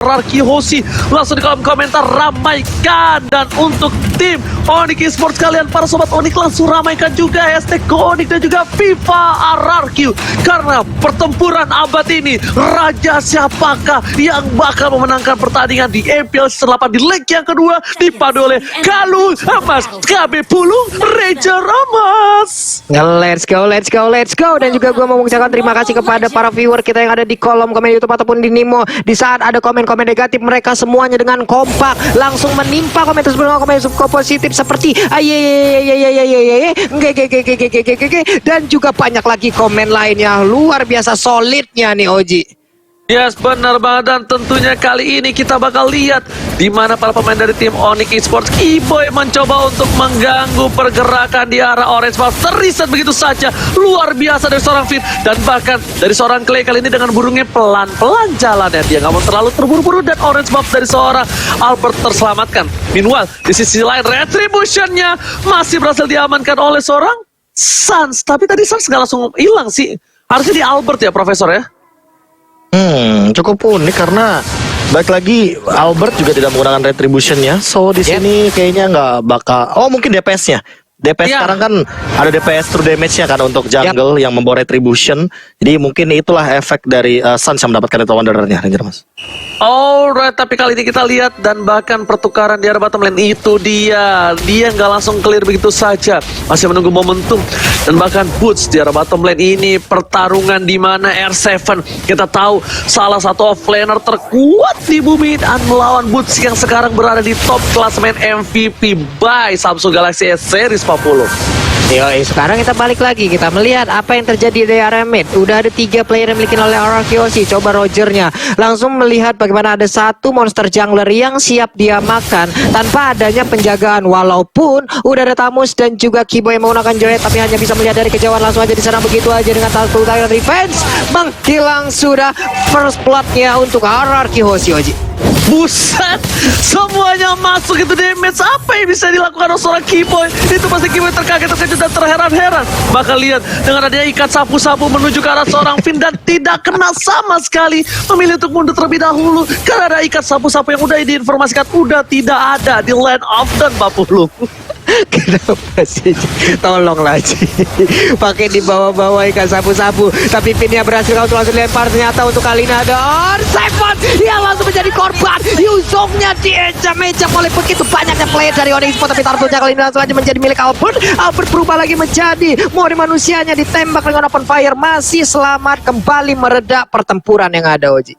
Rarki Hoshi langsung di kolom komentar ramaikan. Dan untuk tim Onyx Esports kalian para sobat Onyx langsung ramaikan juga hashtag Onyx dan juga FIFA RRQ, karena pertempuran abad ini raja siapakah yang bakal memenangkan pertandingan di MPL season 8 di leg yang kedua dipadu oleh Galuh Mas KB Pulung Ranger Mas. Let's go. Dan juga gue mau mengucapkan terima kasih kepada para viewer kita yang ada di kolom komen YouTube ataupun di Nimo. Di saat ada komen-komen negatif, mereka semuanya dengan kompak langsung menimpa komen tersebut dengan komen positif seperti dan juga banyak lagi komen lainnya. Luar biasa solidnya nih Oji. Yes, benar banget. Dan tentunya kali ini kita bakal lihat di mana para pemain dari tim Onyx Esports Kiboy mencoba untuk mengganggu pergerakan di arah Orange Valve. Teriset begitu saja, luar biasa dari seorang Fit. Dan bahkan dari seorang Clay kali ini dengan burungnya pelan-pelan jalannya. Dia nggak mau terlalu terburu-buru dan Orange Valve dari seorang Albert terselamatkan. Meanwhile, di sisi lain Retribution-nya masih berhasil diamankan oleh seorang Sans. Tapi tadi Sans nggak langsung hilang sih. Harusnya di Albert ya, Profesor ya? Cukup unik karena baik lagi Albert juga tidak menggunakan retribution-nya. So di sini kayaknya nggak bakal. Oh, mungkin DPS-nya. DPS sekarang kan ada DPS true damage-nya kan untuk jungle yang membawa retribution. Jadi mungkin itulah efek dari Suns yang mendapatkan itu Wanderer-nya, Ranger Mas. Alright, tapi kali ini kita lihat dan bahkan pertukaran di arah bottom lane itu dia nggak langsung clear begitu saja, masih menunggu momentum. Dan bahkan Boots di arah bottom lane ini pertarungan di mana R7 kita tahu salah satu offlaner terkuat di bumi dan melawan Boots yang sekarang berada di top klasemen MVP by Samsung Galaxy S Series 40. Yoi, sekarang kita balik lagi, kita melihat apa yang terjadi di area mid. Udah ada 3 player yang dimiliki oleh RRQ Hoshi. Coba Rogernya langsung melihat bagaimana ada satu monster jungler yang siap dia makan tanpa adanya penjagaan. Walaupun udah ada Tamus dan juga Kiboy yang menggunakan Joy, tapi hanya bisa melihat dari kejauhan, langsung aja diserang begitu aja dengan satu Tiger Revenge. Menghilang sudah first blood-nya untuk RRQ Hoshi, Oji. Buset, semuanya masuk itu damage. Apa yang bisa dilakukan oleh seorang Kiboy? Itu pasti Kiboy terkaget-terkejut dan terheran-heran. Bahkan lihat dengan adanya ikat sapu-sapu menuju ke arah seorang Finn dan tidak kena sama sekali. Memilih untuk mundur terlebih dahulu karena ada ikat sapu-sapu yang udah diinformasikan udah tidak ada di Land of Dawn 40. Kenapa sih? Tolonglah Ci, pakai di bawah-bawah ikan sapu-sapu. Tapi pinnya berhasil untuk langsung lempar. Ternyata untuk kali ini ada Orseven yang langsung menjadi korban. Yuzongnya diejam-ejam oleh begitu banyaknya player dari Onyx Esports. Tapi Tartunya kali ini langsung aja menjadi milik Albert. Albert berubah lagi menjadi mode manusianya, ditembak dengan open fire. Masih selamat kembali meredak pertempuran yang ada, Oji.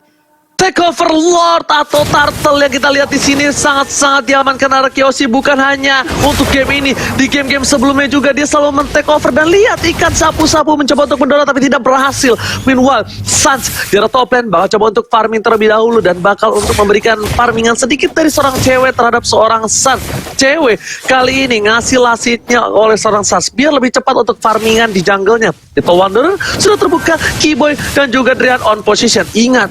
Takeover Lord atau Turtle yang kita lihat di sini sangat-sangat diamankan RRQ Hoshi, bukan hanya untuk game ini, di game-game sebelumnya juga dia selalu men-takeover. Dan lihat ikan sapu-sapu mencoba untuk mendorong tapi tidak berhasil. Meanwhile, Sans di arah top lane bakal coba untuk farming terlebih dahulu dan bakal untuk memberikan farmingan sedikit dari seorang cewek terhadap seorang Sans. Cewek kali ini ngasih lasitnya oleh seorang Sans biar lebih cepat untuk farmingan di jungle-nya. Itu Wanderer sudah terbuka, Kiboy dan juga Drian on position. Ingat,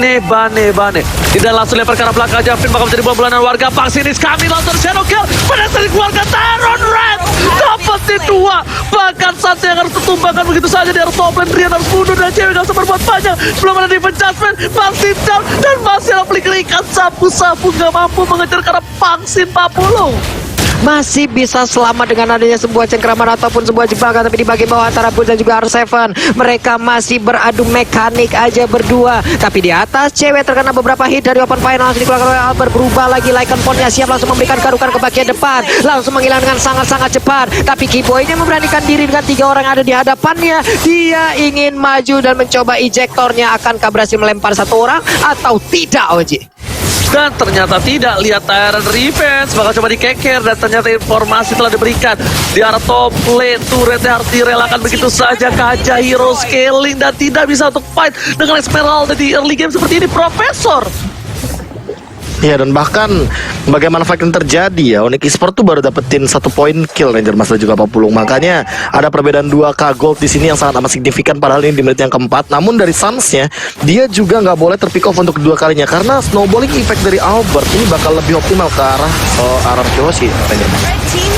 Bane. Tidak langsung lempar ke arah belakang aja. Finn bakal menjadi bulan-bulanan warga. Pangsinis kami langsung shadow kill. Pada dari keluarga Taron Red. Dapetin 2. Bahkan Sans yang harus tertumbangkan begitu saja di arah top lane. Rian harus mundur dan cewek gak bisa berbuat banyak. Belum ada defense adjustment. Pangsin down. Dan masih aplik ikan sapu-sapu gak mampu mengejar ke arah Pangsin 40. Masih bisa selamat dengan adanya sebuah cengkraman ataupun sebuah jebakan, tapi di bagian bawah antara Boots dan juga R7 mereka masih beradu mekanik aja berdua. Tapi di atas cewek terkena beberapa hit dari open fire, langsung dikeluarkan oleh Albert. Berubah lagi Lycan Pond-nya siap langsung memberikan garukan ke bagian depan, langsung menghilang dengan sangat-sangat cepat. Tapi Kiboy-nya memberanikan diri dengan 3 orang yang ada di hadapannya. Dia ingin maju dan mencoba ejektornya. Akankah berhasil melempar 1 orang atau tidak, Oji? Dan ternyata tidak. Lihat Tyrant Revenge bakal coba dikeker dan ternyata informasi telah diberikan di arah top lane. Turretnya harus direlakan begitu saja. Kaja hero scaling dan tidak bisa untuk fight dengan Esmeralda di early game seperti ini, Profesor. Iya, dan bahkan bagaimana fight yang terjadi ya, Onyx Esports tuh baru dapetin 1 poin kill Ranger Mas dan juga Papulung. Makanya ada perbedaan 2k gold di sini yang sangat amat signifikan, padahal ini di menit yang keempat. Namun dari Suns-nya dia juga nggak boleh terpick off untuk 2 kalinya karena snowballing effect dari Albert ini bakal lebih optimal ke arah Arab Kyoshi.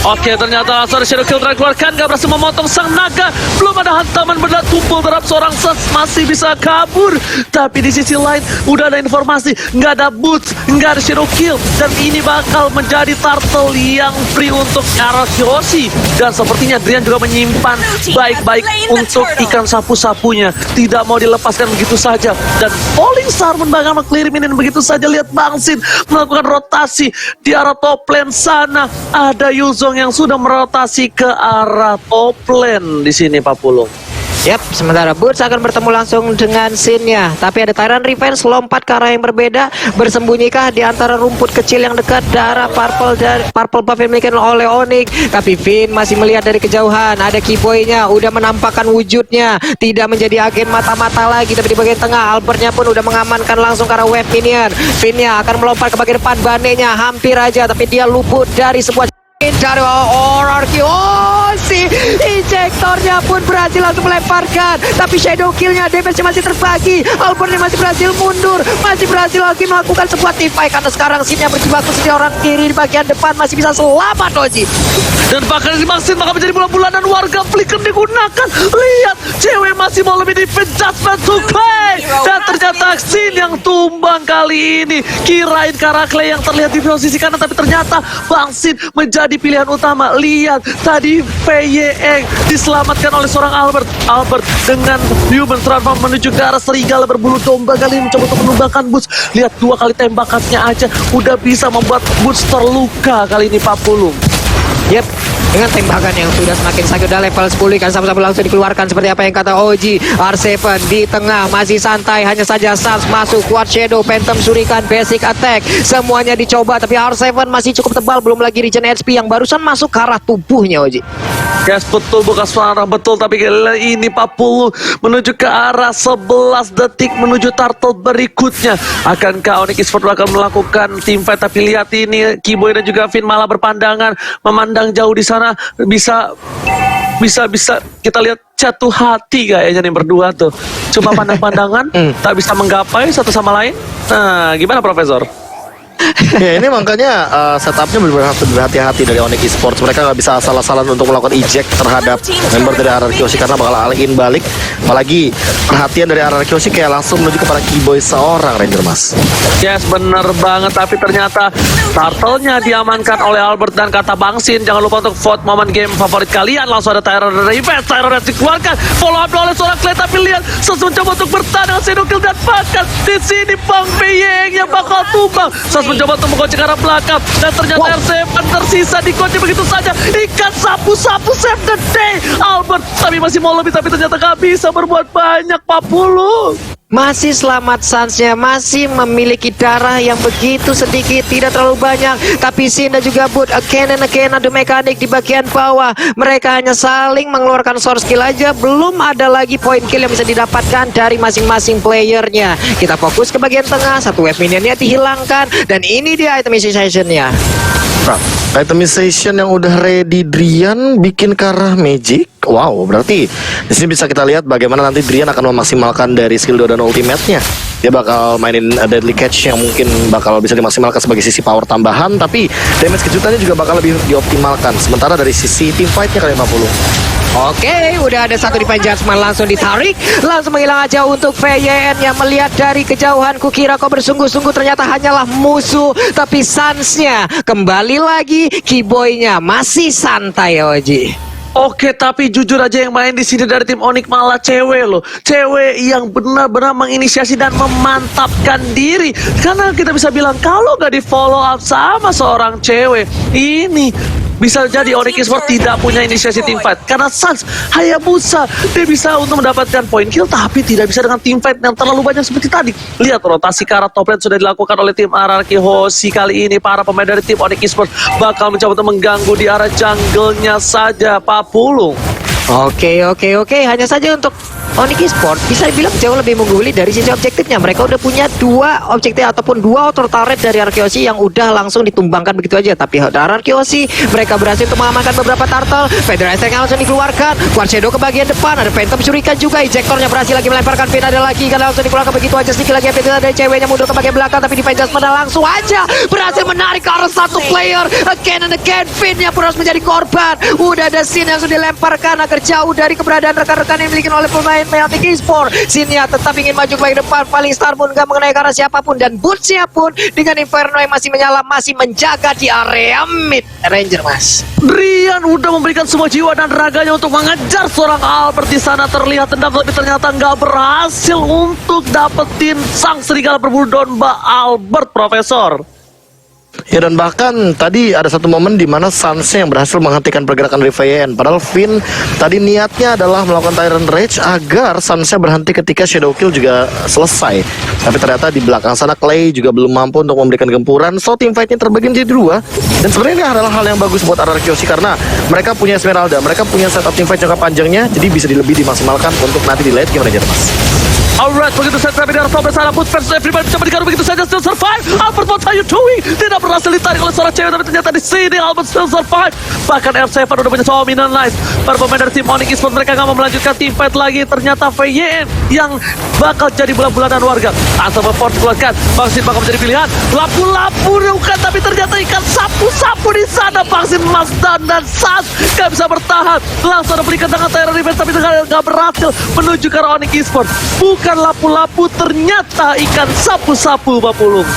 Oke, ternyata langsung ada Shadow Kill dikeluarkan, gak berhasil memotong sang naga. Belum ada hantaman benda tumpul terhadap seorang Sans, masih bisa kabur. Tapi di sisi lain udah ada informasi, nggak ada boots, nggak ada Shadow Kill, dan ini bakal menjadi turtle yang free untuk Arakiyoshi. Dan sepertinya Drian juga menyimpan baik-baik untuk ikan sapu-sapunya, tidak mau dilepaskan begitu saja. Dan Falling Star bakal mengklirimin begitu saja. Lihat Bang Sin melakukan rotasi di arah top lane sana. Ada Yuzong yang sudah merotasi ke arah top lane di sini, Pak Pulung. Yap, sementara Boots akan bertemu langsung dengan Sin-nya. Tapi ada Tyrant Revenge lompat ke arah yang berbeda. Bersembunyikkah di antara rumput kecil yang dekat darah Purple buff yang dimiliki oleh Onyx. Tapi Finn masih melihat dari kejauhan. Ada Keyboy-nya udah menampakkan wujudnya, tidak menjadi agen mata-mata lagi. Tapi di bagian tengah Albertnya pun udah mengamankan langsung ke arah wave minion. Finn-nya akan melompat ke bagian depan, Bane-nya hampir aja, tapi dia luput dari sebuah dari Arakiyoshi. Injektornya pun berhasil langsung melemparkan, tapi Shadow Kill-nya damage-nya masih terbagi. Albertnya masih berhasil mundur, masih berhasil lagi melakukan sebuah team fight, karena sekarang Sin-nya berjibaku sejauh orang kiri di bagian depan masih bisa selamat, Oji. Dan bahkan dimaksud maka menjadi bulan-bulanan warga flicker digunakan. Lihat, cewek masih mau lebih defense Judgment to Clay. Dan ternyata Sin yang tumbang kali ini. Kirain Karakle yang terlihat di posisi kanan, tapi ternyata Bang Sin menjadi pilihan utama. Lihat, tadi Feyeng diselamatkan oleh seorang Albert dengan human transform menuju ke arah serigala berbulu domba. Kali ini mencoba untuk menumbangkan Boots. Lihat, 2 kali tembakannya aja udah bisa membuat Boots terluka kali ini, Pak Pulung. Yep, dengan tembakan yang sudah semakin sakit, udah level 10 kan sama-sama langsung dikeluarkan seperti apa yang kata Oji. R7 di tengah masih santai, hanya saja Sans masuk, Quad Shadow, Phantom Shuriken, Basic Attack, semuanya dicoba, tapi R7 masih cukup tebal, belum lagi regen HP yang barusan masuk ke arah tubuhnya, Oji. Yes, betul, bukan suara betul, tapi kali ini 40 menuju ke arah 11 detik menuju turtle berikutnya. Akankah Onyx Esports akan melakukan team fight? Tapi lihat ini, Keyboy dan juga Finn malah berpandangan, memandang jauh di sana. Bisa kita lihat jatuh hati kayaknya nih berdua tuh. Cuma pandang-pandangan, tak bisa menggapai satu sama lain. Nah, gimana Profesor? Ya ini makanya setupnya harus berhati-hati dari Onyx Esports. Mereka nggak bisa asal-asalan untuk melakukan eject terhadap member dari Arakiyoshi karena bakal all-in balik. Apalagi perhatian dari Arakiyoshi kayak langsung menuju kepada Keyboy seorang, Ranger Mas. Yes, bener banget. Tapi ternyata turtle-nya diamankan oleh Albert. Dan kata Bang Sin, jangan lupa untuk vote momen game favorit kalian. Langsung ada Tyrant Revenge, Tyrant Revenge dikeluarkan, follow up oleh seorang Clay. Tapi lihat, Sans mencoba untuk bertahan dengan Shadow Kill, dan bahkan di sini Bang Feyeng yang bakal tumbang. Sans mencoba untuk menggocek arah belakang, dan ternyata R7 tersisa digocek begitu saja. Ikan sapu-sapu save the day. Albert tapi masih mau lebih, tapi ternyata gak bisa berbuat banyak, Pak Pulu. Masih selamat Sans-nya, masih memiliki darah yang begitu sedikit, tidak terlalu banyak. Tapi Sin dan juga Boot, again ada mekanik di bagian bawah. Mereka hanya saling mengeluarkan source kill aja, belum ada lagi point kill yang bisa didapatkan dari masing-masing playernya. Kita fokus ke bagian tengah, satu wave minionnya dihilangkan, dan ini dia itemization-nya. Itemization yang udah ready Drian bikin ke arah Magic. Wow, berarti di sini bisa kita lihat bagaimana nanti Drian akan memaksimalkan dari skill 2 dan ultimate-nya. Dia bakal mainin Deadly Catch yang mungkin bakal bisa dimaksimalkan sebagai sisi power tambahan, tapi damage kejutannya juga bakal lebih dioptimalkan. Sementara dari sisi team fight-nya kali 50. Oke, udah ada satu Divine Judgment langsung ditarik, langsung menghilang aja untuk VYN yang melihat dari kejauhan. Kukira kau bersungguh-sungguh, ternyata hanyalah musuh. Tapi Sans-nya kembali lagi, Keyboy-nya masih santai, Oji. Oke, tapi jujur aja yang main di sini dari tim Onyx malah cewek loh. Cewek yang benar-benar menginisiasi dan memantapkan diri. Karena kita bisa bilang kalau nggak di follow up sama seorang cewek, ini bisa jadi Onyx Esports tidak punya inisiasi team fight. Karena Sans Hayabusa, dia bisa untuk mendapatkan point kill, tapi tidak bisa dengan team fight yang terlalu banyak seperti tadi. Lihat, rotasi ke arah top lane sudah dilakukan oleh tim Arakiyoshi. Kali ini para pemain dari tim Onyx Esports bakal mencoba untuk mengganggu di arah jungle-nya saja, Pak Pulung. Oke. Hanya saja untuk Onyx Esports bisa dibilang jauh lebih mengguli dari sisi objektifnya. Mereka udah punya 2 objektif ataupun 2 auto turret dari Arkeosi yang udah langsung ditumbangkan begitu aja. Tapi dari Arkeosi mereka berhasil untuk mengamankan beberapa turtle. Federation yang langsung dikeluarkan. Quad Shadow ke bagian depan. Ada Phantom Shuriken juga. Ejectornya berhasil lagi melemparkan Pin ada lagi. Kan langsung dikeluarkan begitu aja. Sedikit lagi ada ceweknya mundur ke bagian belakang. Tapi Divine Jasmine langsung aja berhasil menarik ke arah satu player. Again and again. Finnya pun harus menjadi korban. Udah ada Sin yang sudah dilemparkan agar jauh dari keberadaan rekan-rekan yang dimiliki oleh pemain Onyx Esports. Sinnya tetap ingin maju ke bagian depan. Paling Star pun gak mengenai karena siapapun. Dan Bootsnya pun dengan Inferno yang masih menyala, masih menjaga di area mid Ranger, Mas. Rian udah memberikan semua jiwa dan raganya untuk mengejar seorang Albert di sana. Terlihat tendang tapi ternyata nggak berhasil untuk dapetin sang serigala berbulu domba Albert, Profesor. Ya, dan bahkan tadi ada satu momen di mana Sansa yang berhasil menghentikan pergerakan dari VN. Padahal Finn tadi niatnya adalah melakukan Tyrant Rage agar Sansa berhenti ketika Shadow Kill juga selesai. Tapi ternyata di belakang sana Clay juga belum mampu untuk memberikan gempuran. So team fight-nya terbagi menjadi 2. Dan sebenarnya ini adalah hal yang bagus buat Arkeosi karena mereka punya Esmeralda, mereka punya setup team fight jangka panjangnya, jadi bisa lebih dimaksimalkan untuk nanti di late game aja, Mas. Alright, begitu saja tapi dari top sana put fans everybody coba digaruk begitu saja still survive. Albert, what are you doing? Tidak berhasil ditarik oleh seorang cewek tapi ternyata di sini Albert still survive. Bahkan R7 udah punya dominant life. Para pemain dari tim Onyx Esports mereka nggak mau melanjutkan team fight lagi. Ternyata VYN yang bakal jadi bulan-bulanan warga. Asal Force keluarkan, vaksin bakal menjadi pilihan. Lapu-lapu bukan tapi ternyata ikan sapu-sapu di sana. Vaksin Mazdan dan Sas nggak bisa bertahan. Langsung ada berikan tangan Tyrant Revenge tapi nggak berhasil menuju ke arah Onyx Esports. Bukan lapu-lapu, ternyata ikan sapu-sapu, Pak Pulung.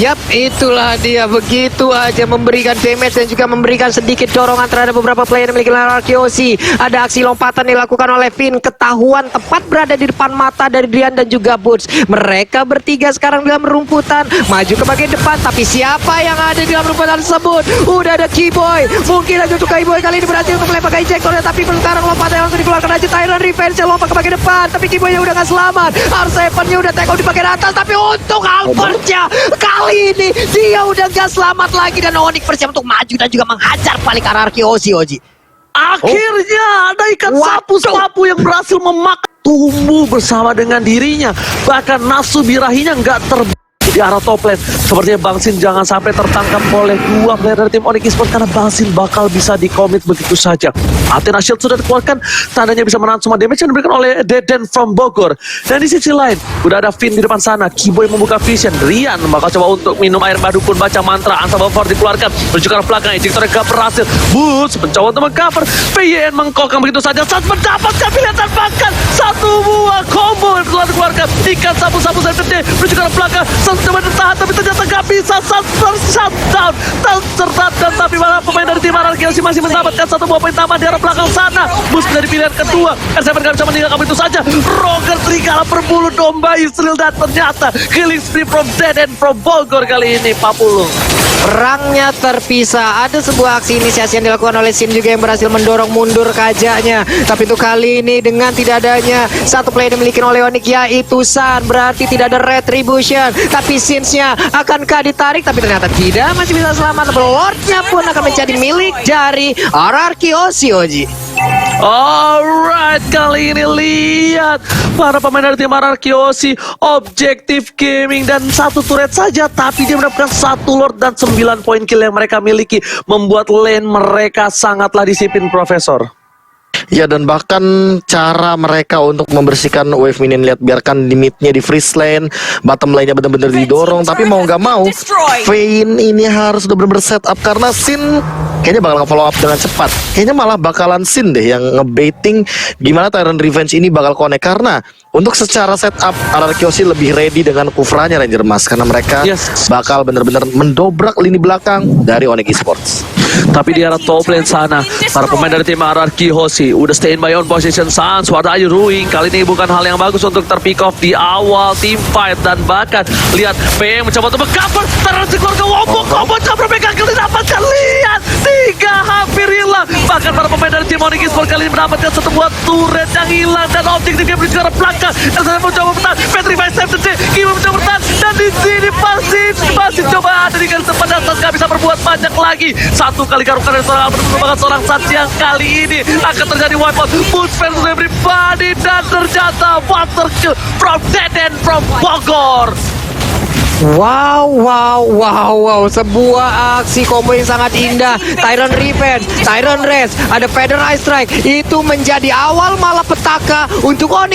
Yap, itulah dia, begitu aja memberikan damage dan juga memberikan sedikit dorongan terhadap beberapa player yang memiliki Arkeosi. Ada aksi lompatan dilakukan oleh Finn, ketahuan tepat berada di depan mata dari Drian dan juga Boots. Mereka bertiga sekarang dalam rumputan, maju ke bagian depan, tapi siapa yang ada di dalam rumputan tersebut? Udah ada Keyboy, mungkin aja untuk Keyboy kali ini berhasil untuk melempar ejectornya, tapi sekarang lompatan yang langsung dikeluarkan aja Tyrant Revenge yang lompat ke bagian depan, tapi Keyboynya udah gak selamat. R7-nya udah take out di bagian atas, tapi untuk Albertnya kali ini dia udah gak selamat lagi dan Onyx bersiap untuk maju dan juga menghajar balik arah Arkeosi, Oji. Akhirnya ada ikan sapu-sapu yang berhasil memakan tumbuh bersama dengan dirinya. Bahkan nafsu birahinya nggak di arah top lane. Sepertinya Bang Sin jangan sampai tertangkap oleh 2 player dari tim Onyx Esports karena Bang Sin bakal bisa dikomit begitu saja. Athena Shield sudah dikeluarkan, tandanya bisa menahan semua damage yang diberikan oleh Deden from Bogor. Dan di sisi lain, udah ada Finn di depan sana. Keyboy membuka vision. Rian bakal coba untuk minum air madu pun baca mantra. Ansabel Ford dikeluarkan, menuju ke arah belakang. Ejector gak berhasil. Boots mencoba untuk mengcover. VYN mengkokang begitu saja. Saat mendapatkan pilihan dan bahkan satu buah combo yang telah dikeluarkan. Ikan sapu-sapu saya gede menuju ke arah belakang. Coba bertahan tapi ternyata gak bisa. Shutdown tersertat dan tapi malah pemain dari tim Arkeosi masih mendapatkan satu buah poin tambahan di arah belakang sana. Bus menjadi pilihan kedua. R7 gak bisa meninggalkan itu saja. Roger serigala berbulu domba Israel dan ternyata killing spree from Dead and from Bogor kali ini, Pak Pulung. Perangnya terpisah. Ada sebuah aksi inisiasi yang dilakukan oleh Sin juga yang berhasil mendorong mundur kajaknya. Tapi untuk kali ini dengan tidak adanya satu player yang dimiliki oleh Onyx yaitu San, berarti tidak ada retribution. Tapi Sinsnya akankah ditarik? Tapi ternyata tidak, masih bisa selamat. Lordnya pun akan menjadi milik dari Arkeosi, Oji. Alright, kali ini lihat para pemain dari tim Arkeosi, objektif gaming dan satu turret saja, tapi dia mendapatkan satu Lord dan 9 poin kill yang mereka miliki, membuat lane mereka sangatlah disiplin, Profesor. Ya, dan bahkan cara mereka untuk membersihkan wave minion, lihat biarkan limitnya di freeze lane, bottom lane-nya benar-benar didorong, tapi mau nggak mau Vayne ini harus udah benar-benar setup karena Sin kayaknya bakal nge-follow up dengan cepat. Kayaknya malah bakalan Sin deh yang ngebaiting gimana Tyrant Revenge ini bakal connect, karena untuk secara setup Arkeosi lebih ready dengan kufranya Ranger Mas, karena mereka bakal benar-benar mendobrak lini belakang dari Onyx Esports. Tapi di arah top lane sana, para pemain dari tim Arkeosi udah stay in by on position. Sans, what are you doing? Kali ini bukan hal yang bagus untuk terpick off di awal team fight. Dan bahkan lihat PM mencoba untuk meng-cover, terus keluarga wombo combo cover pegang kali dapatkan. Lihat 3 hampir hilang. Bahkan para pemain dari tim Onyx Esports kali ini mendapatkan satu buah turret yang hilang dan objektif game di arah belakang. Dan saya mencoba bertahan, Petrify Save the Day, Kimo mencoba bertahan, dan di di sini masih coba ada di garis depan dan nggak bisa berbuat banyak lagi. Satu kali garukan dari seorang Albert merupakan seorang Satsi yang kali ini akan terjadi wipeout. Boots versus everybody dan ternyata water kill from Deden from Bogor. Wow, sebuah aksi combo yang sangat indah. Tyrant Revenge, Tyrant Race, ada Feather Eye Strike. Itu menjadi awal malapetaka untuk Onyx